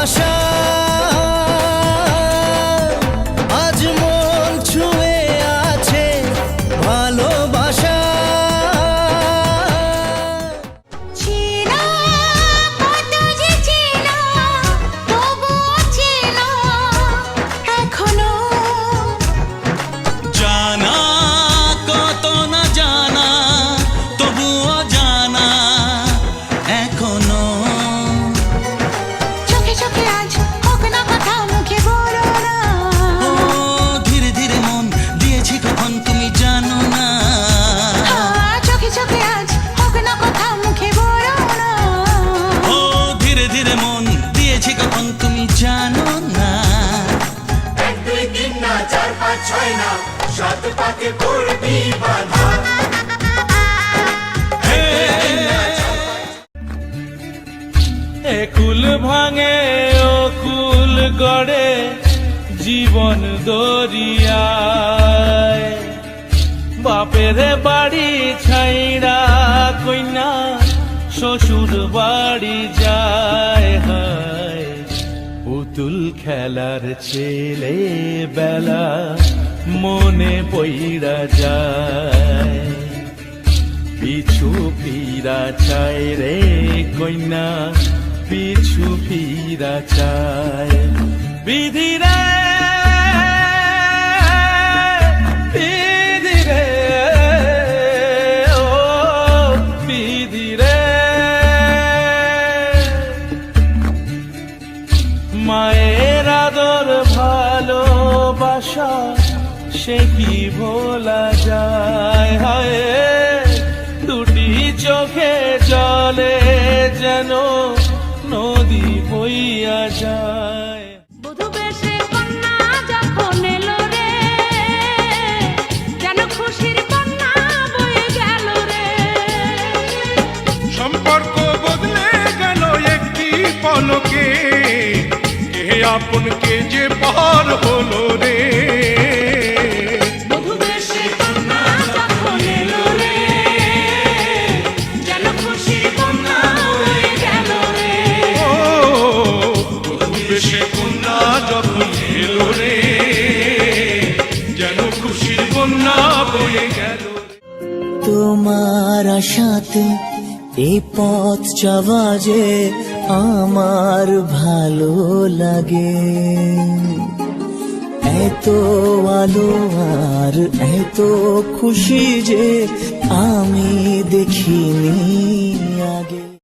ভালোবাসা আজ মন ছুঁয়ে আছে ভালোবাসা। কুল ভাঙে ও কুল গড়ে জীবন দরিয়ায়, বাপের বাড়ি ছাইড়া কইনা শ্বশুর বাড়ি যায়। হায় পুতুল খেলার ছেলে বেলা মনে পইরা যায়, পিছু ফিরা চাই রে কইনা পিছু ফিরা চাই। বিধি রে বিধি রে ও বিধি রে, মায়ের আদর ভালোবাসা সে কি ভোলা যায়। হায় দুটি চোখে জলে যেন নদী বইয়া যায়। বধূ বেশে কন্যা যখন এলো রে, যেন খুশির বন্যা বয়ে গেল রে। সম্পর্ক বদলে গেল একটি পলকে, কে আপন কে যে পার হলো রে। তোমার আশাতে এই পথ চলা যে আমার ভালো লাগে, এত আলো আর এত খুশি যে আমি দেখিনি।